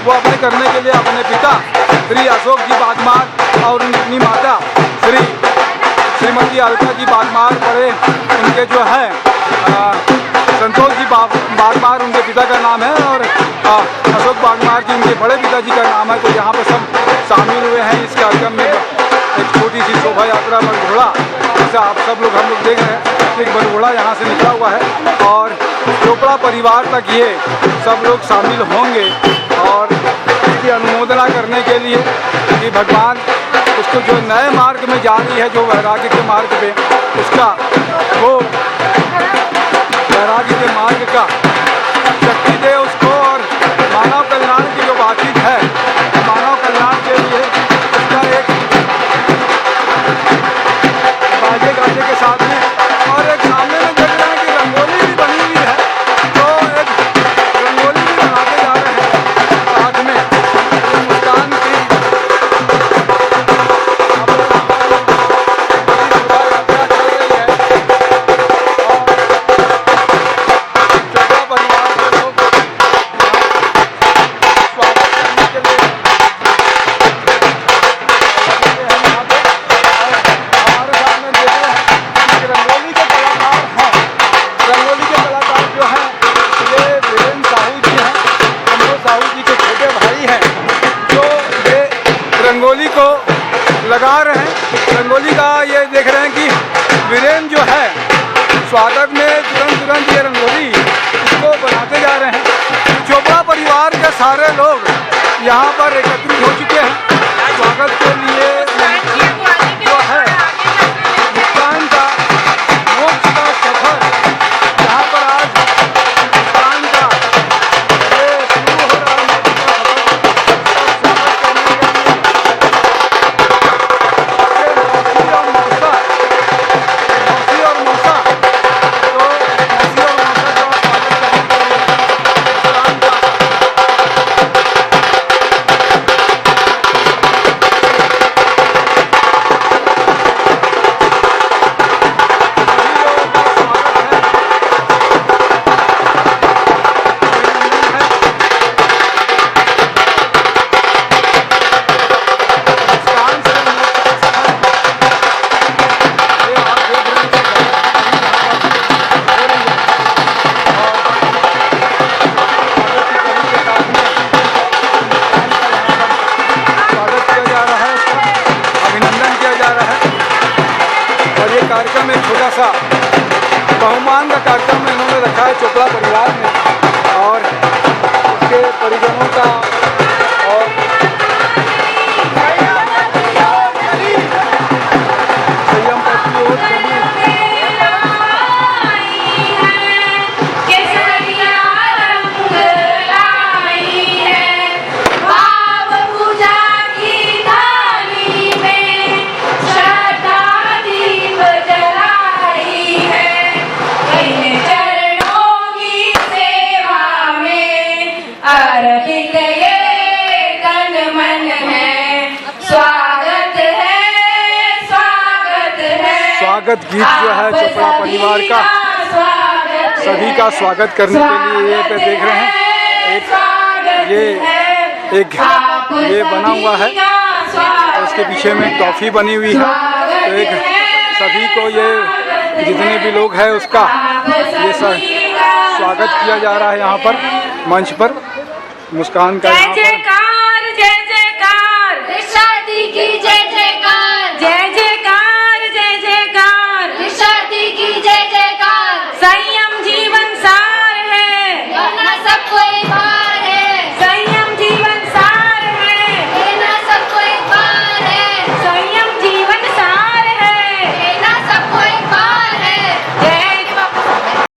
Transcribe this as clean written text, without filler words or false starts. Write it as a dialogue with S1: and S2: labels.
S1: वो अपने करने के लिए अपने पिता श्री अशोक जी बागमार और उनकी माता श्रीमती अलका जी बागमार, बड़े उनके जो है संतोष जी बागमार उनके पिता का नाम है, और अशोक बागमार जी उनके बड़े पिताजी का नाम है। तो यहाँ पर सब शामिल हुए हैं इस कार्यक्रम में। एक छोटी सी शोभा यात्रा बरघोड़ा, जैसे आप सब लोग हम लोग देख रहे हैं, एक बरघोड़ा यहाँ से निकला हुआ है और चोपड़ा परिवार तक ये सब लोग शामिल होंगे और इसकी अनुमोदना करने के लिए कि भगवान उसको जो नए मार्ग में जा रही है, जो वैराग्य के मार्ग पे, उसका वो वैराग्य के मार्ग का शक्ति दे उसको, और मानव कल्याण की जो बातचीत है, मानव कल्याण के लिए उसका एक बाजे गाजे के साथ में, और एक सामने में देख रहे हैं कि रंगोली भी बनी हुई है, तो एक रंगोली भी बनाते जा रहे हैं साथ में मुस्कान की रंगोली को लगा रहे हैं। रंगोली का ये देख रहे हैं कि वीरेंद्र जो है स्वागत में तुरंत ये रंगोली इसको बनाते जा रहे हैं। चोपड़ा परिवार के सारे लोग यहाँ पर एकत्रित हो चुके हैं स्वागत के लिए। जो है मुस्कान का मोक्ष का सफर, यहाँ पर आज मुस्कान का ये शुरू हो रहा है। कार्यक्रम एक छोटा सा बहुमान का कार्यक्रम इन्होंने रखा है चोपड़ा परिवार में, और उसके परिजनों का और संयम पति और स्वागत गीत जो है चोपड़ा परिवार का, सभी का स्वागत करने के लिए ये पे देख रहे हैं। ये बना हुआ है और उसके पीछे में ट्रॉफी बनी हुई है। तो एक सभी को ये जितने भी लोग हैं उसका ये स्वागत किया जा रहा है यहाँ पर मंच पर। मुस्कान का
S2: जय जयकार, जय जयकार, शादी की जय जयकार।